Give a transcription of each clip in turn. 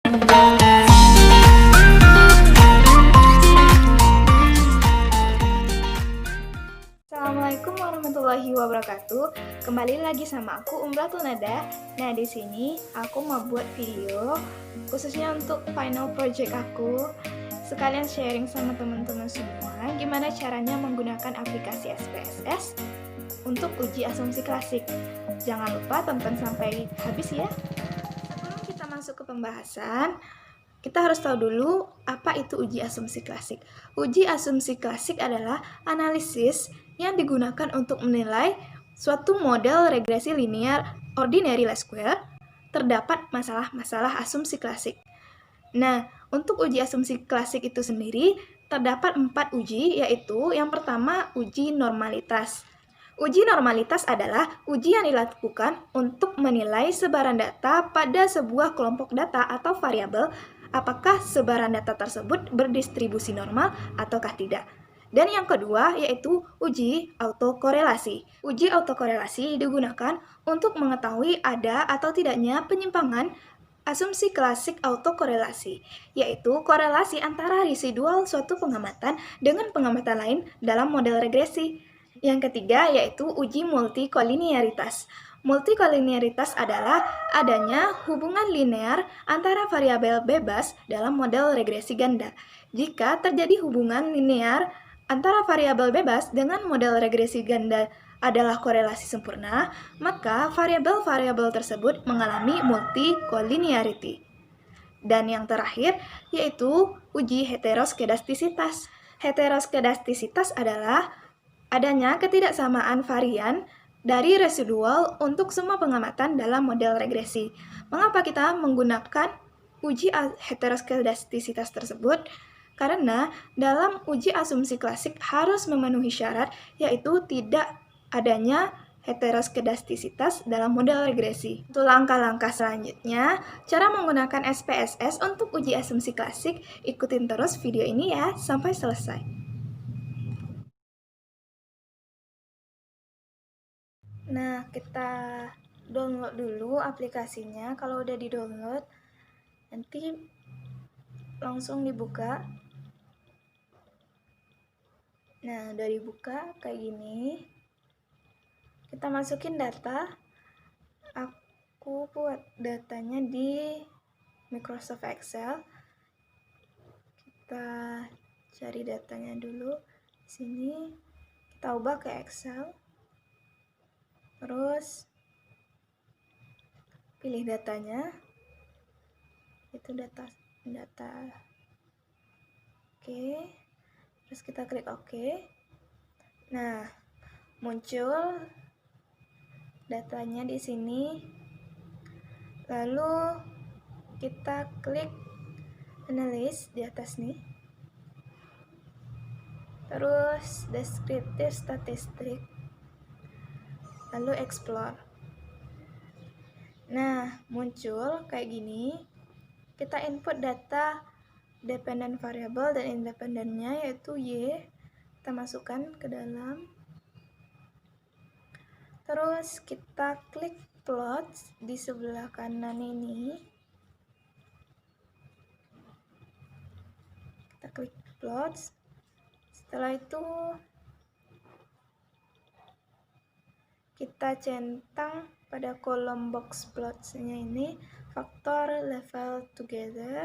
Assalamualaikum warahmatullahi wabarakatuh. Kembali lagi sama aku Umratul Nada. Nah, di sini aku mau buat video khususnya untuk final project aku. Sekalian sharing sama teman-teman semua gimana caranya menggunakan aplikasi SPSS untuk uji asumsi klasik. Jangan lupa tonton sampai habis ya. Sebelum kita masuk ke pembahasan, kita harus tahu dulu apa itu uji asumsi klasik. Uji asumsi klasik adalah analisis yang digunakan untuk menilai suatu model regresi linear ordinary least square terdapat masalah-masalah asumsi klasik. Nah, untuk uji asumsi klasik itu sendiri terdapat 4 uji, yaitu yang pertama uji normalitas. Uji normalitas adalah uji yang dilakukan untuk menilai sebaran data pada sebuah kelompok data atau variabel, apakah sebaran data tersebut berdistribusi normal ataukah tidak. Dan yang kedua yaitu uji autokorelasi. Uji autokorelasi digunakan untuk mengetahui ada atau tidaknya penyimpangan asumsi klasik autokorelasi, yaitu korelasi antara residual suatu pengamatan dengan pengamatan lain dalam model regresi. Yang ketiga yaitu uji multikolinearitas. Multikolinearitas adalah adanya hubungan linear antara variabel bebas dalam model regresi ganda. Jika terjadi hubungan linear antara variabel bebas dengan model regresi ganda adalah korelasi sempurna, maka variabel-variabel tersebut mengalami multikolinearity. Dan yang terakhir yaitu uji heteroskedastisitas. Heteroskedastisitas adalah adanya ketidaksamaan varian dari residual untuk semua pengamatan dalam model regresi. Mengapa kita menggunakan uji heteroskedastisitas tersebut? Karena dalam uji asumsi klasik harus memenuhi syarat, yaitu tidak adanya heteroskedastisitas dalam model regresi. Untuk langkah-langkah selanjutnya, cara menggunakan SPSS untuk uji asumsi klasik, ikutin terus video ini ya sampai selesai. Nah, kita download dulu aplikasinya. Kalau udah di-download, nanti langsung dibuka. Nah, udah dibuka kayak gini. Kita masukin data. Aku buat datanya di Microsoft Excel. Kita cari datanya dulu. Di sini kita ubah ke Excel. Terus pilih datanya. Itu data. Oke. Terus kita klik OK. Nah, muncul datanya di sini. Lalu kita klik Analyze di atas nih. Terus Descriptive Statistic. Lalu Explore. Nah, muncul kayak gini. Kita input data dependent variable dan independennya yaitu Y. Kita masukkan ke dalam. Terus kita klik plot di sebelah kanan ini. Kita klik plot. Setelah itu kita centang pada kolom box plots-nya ini faktor level together.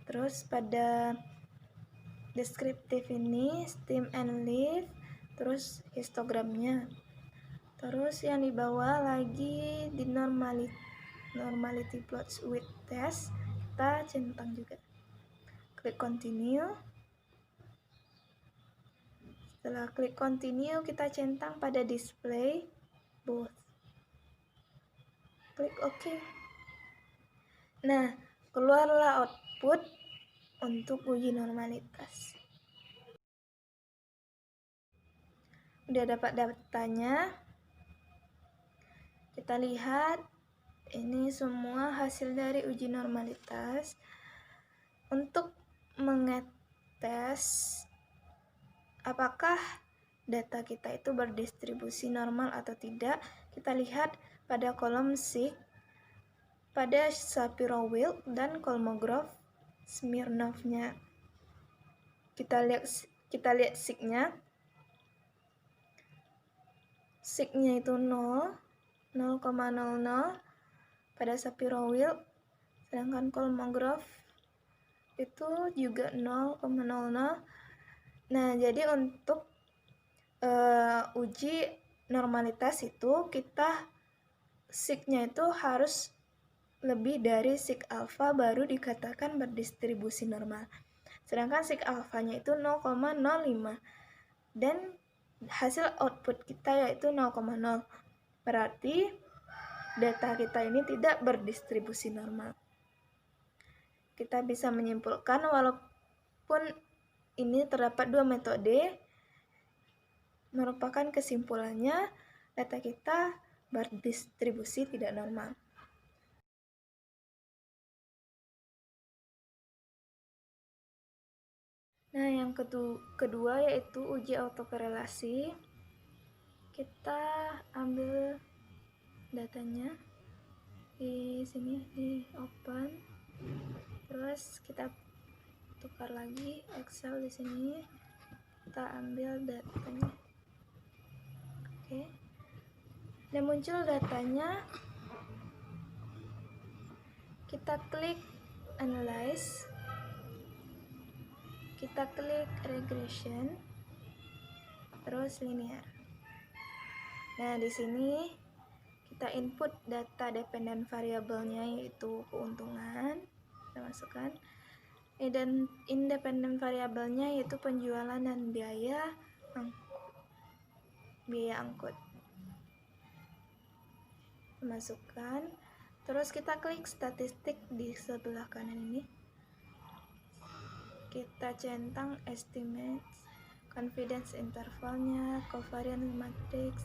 Terus pada deskriptif ini stem and leaf, terus histogramnya. Terus yang di bawah lagi di normality plots with test, kita centang juga. Klik continue. Setelah klik continue, kita centang pada display both. Klik OK. Nah, keluarlah output untuk uji normalitas. Udah dapat datanya. Kita lihat ini semua hasil dari uji normalitas. Untuk mengetes apakah data kita itu berdistribusi normal atau tidak, kita lihat pada kolom SIG pada Shapiro-Wilk dan Kolmogorov Smirnovnya. Kita lihat signya. Signya itu 0,00 pada Shapiro-Wilk, sedangkan Kolmogorov itu juga 0,00. Nah, jadi untuk uji normalitas itu kita signya itu harus lebih dari sig alfa baru dikatakan berdistribusi normal. Sedangkan sig alfanya itu 0,05 dan hasil output kita yaitu 0,0. Berarti data kita ini tidak berdistribusi normal. Kita bisa menyimpulkan walaupun ini terdapat dua metode, merupakan kesimpulannya data kita berdistribusi tidak normal. Nah, yang kedua yaitu uji autokorelasi. Kita ambil datanya di sini, di open, terus kita tukar lagi Excel di sini, kita ambil datanya. Oke, dan muncul datanya. Kita klik analyze, kita klik regression, terus linear. Nah, di sini kita input data dependent variabelnya yaitu keuntungan, kita masukkan. Dan independent variabelnya yaitu penjualan dan biaya angkut. Masukkan. Terus kita klik statistik di sebelah kanan ini. Kita centang estimates, confidence intervalnya, covariance matrix,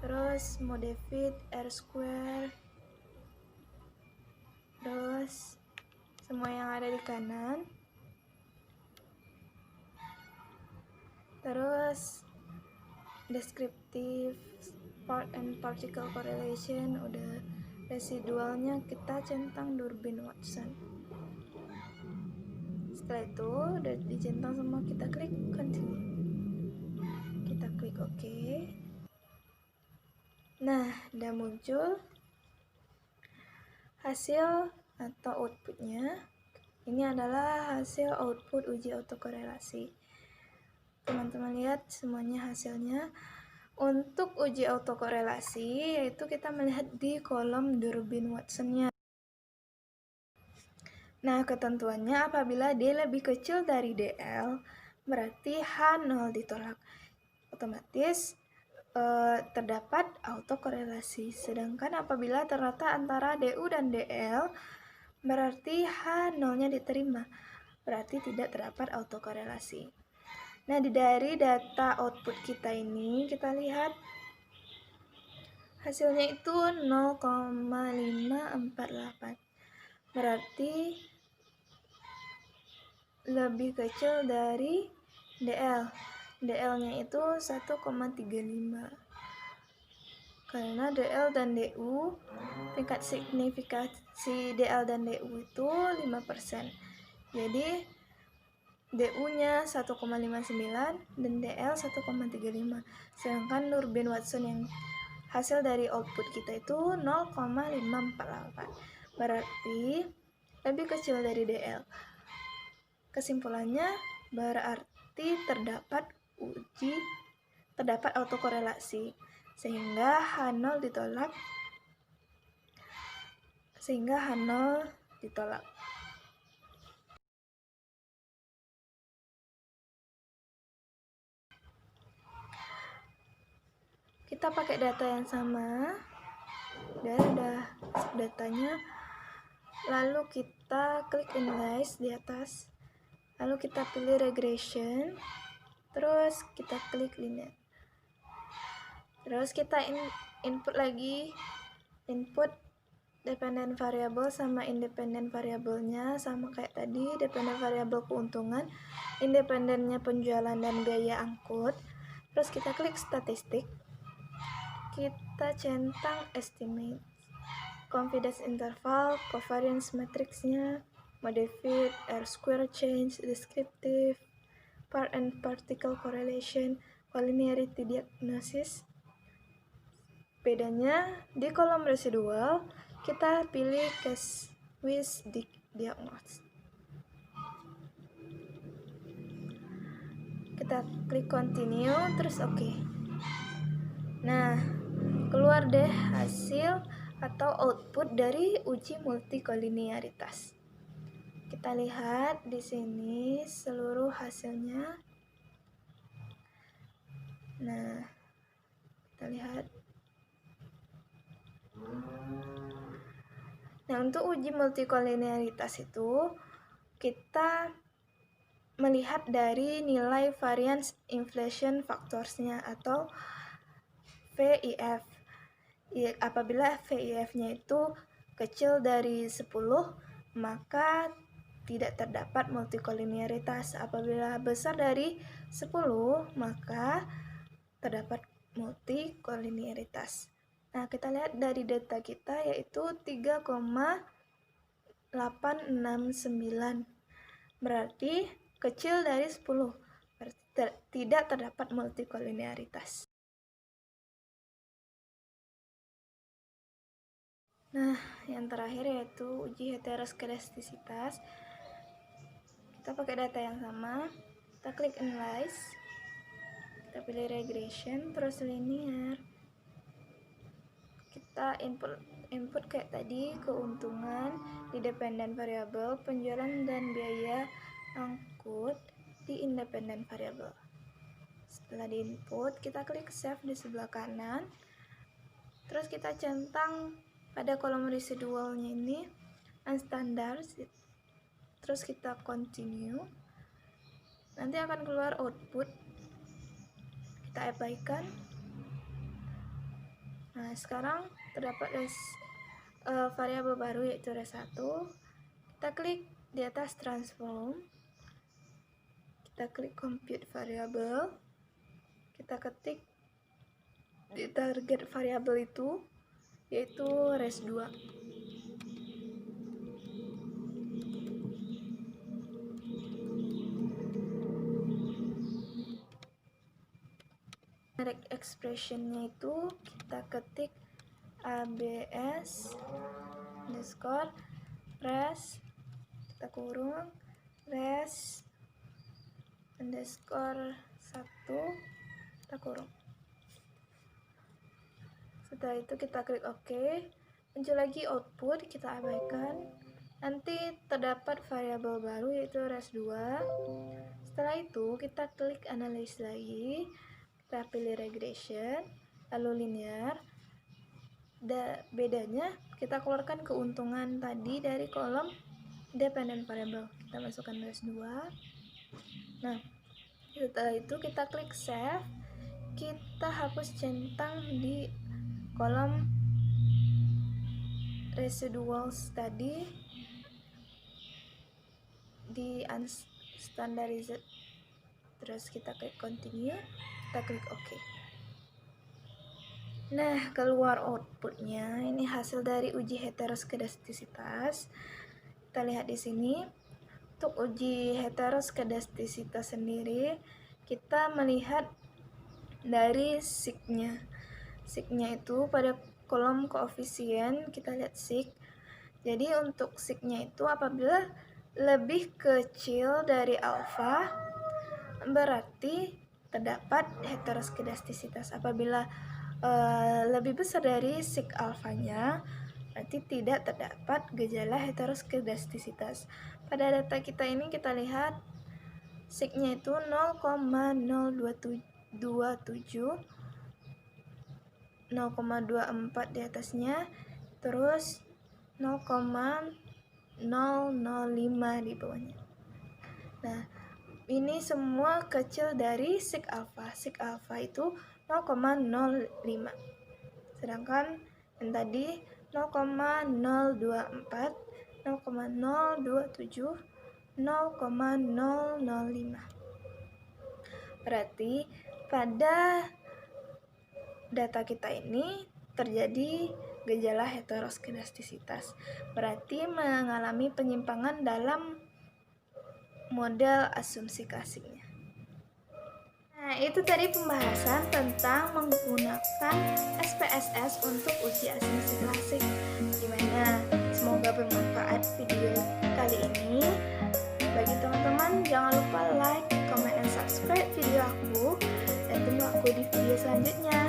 terus mode fit, R-square, terus semua yang ada di kanan. Terus descriptive part and particle correlation, udah. Residualnya kita centang Durbin-Watson. Setelah itu udah dicentang semua, kita klik continue, kita klik OK. Nah, udah muncul hasil atau outputnya. Ini adalah hasil output uji autokorelasi. Teman-teman lihat semuanya hasilnya. Untuk uji autokorelasi yaitu kita melihat di kolom Durbin-Watsonnya. Nah, ketentuannya apabila D lebih kecil dari DL, berarti H0 ditolak. Otomatis terdapat autokorelasi. Sedangkan apabila terletak antara DU dan DL, berarti H0-nya diterima. Berarti tidak terdapat autokorelasi. Nah, dari data output kita ini, kita lihat hasilnya itu 0,548. Berarti lebih kecil dari DL. DL-nya itu 1,35. Karena DL dan DU, tingkat signifikasi DL dan DU itu 5%. Jadi DU-nya 1,59 dan DL 1,35. Sedangkan Durbin-Watson yang hasil dari output kita itu 0,548. Berarti lebih kecil dari DL. Kesimpulannya berarti terdapat autokorelasi sehingga H0 ditolak. Kita pakai data yang sama, dan udah datanya. Lalu kita klik analyze di atas, lalu kita pilih regression, terus kita klik linear. Terus kita input lagi, input dependent variable sama independent variabelnya sama kayak tadi. Dependent variable keuntungan, independennya penjualan dan biaya angkut. Terus kita klik statistik, kita centang estimate, confidence interval, covariance matrixnya, modified, R-square change, descriptive, part and particle correlation, collinearity diagnosis. Bedanya di kolom residual kita pilih case with diagnosis. Kita klik continue terus oke. Nah, keluar deh hasil atau output dari uji multikolinearitas. Kita lihat di sini seluruh hasilnya. Nah, kita lihat. Nah, untuk uji multikolinearitas itu kita melihat dari nilai variance inflation factors-nya atau VIF. Apabila VIF-nya itu kecil dari 10, maka tidak terdapat multikolinearitas. Apabila besar dari 10, maka terdapat multikolinearitas. Nah, kita lihat dari data kita yaitu 3,869. Berarti kecil dari 10, berarti tidak terdapat multikolinearitas. Nah, yang terakhir yaitu uji heteroskedastisitas. Kita pakai data yang sama, kita klik analyze, kita pilih regression, terus linear. Kita input kayak tadi, keuntungan di dependent variable, penjualan dan biaya angkut di independent variable. Setelah diinput, kita klik save di sebelah kanan. Terus kita centang pada kolom residualnya ini unstandard. Terus kita continue. Nanti akan keluar output. Kita apply-kan. Nah, sekarang terdapat variabel baru yaitu res1. Kita klik di atas transform. Kita klik compute variable. Kita ketik di target variabel itu yaitu res2. Direct expressionnya itu kita ketik abs underscore res, kita kurung res underscore 1, kita kurung. Setelah itu kita klik OK, muncul lagi output, kita abaikan. Nanti terdapat variabel baru yaitu res2. Setelah itu kita klik analyze lagi, kita pilih regression, lalu linear. Bedanya kita keluarkan keuntungan tadi dari kolom dependent variable, kita masukkan res2. Nah, setelah itu kita klik save, kita hapus centang di kolom residuals tadi di unstandardized. Terus kita klik continue, kita klik OK. Nah, keluar outputnya. Ini hasil dari uji heteroskedastisitas. Kita lihat di sini. Untuk uji heteroskedastisitas sendiri, kita melihat dari sig-nya. Sig-nya itu pada kolom koefisien kita lihat sig. Jadi untuk sig-nya itu apabila lebih kecil dari alfa berarti terdapat heteroskedastisitas. Apabila lebih besar dari sig alfanya berarti tidak terdapat gejala heteroskedastisitas. Pada data kita ini kita lihat sig-nya itu 0,027, 0,24 di atasnya, terus 0,005 di bawahnya. Nah, ini semua kecil dari sig alfa. Sig alfa itu 0,05. Sedangkan yang tadi 0,024, 0,027, 0,005. Berarti pada data kita ini terjadi gejala heteroskedastisitas, berarti mengalami penyimpangan dalam model asumsi klasiknya. Nah, itu tadi pembahasan tentang menggunakan SPSS untuk uji asumsi klasik. Gimana? Semoga bermanfaat video kali ini. Bagi teman-teman, jangan lupa like, comment, dan subscribe video aku. Dan tunggu aku di video selanjutnya.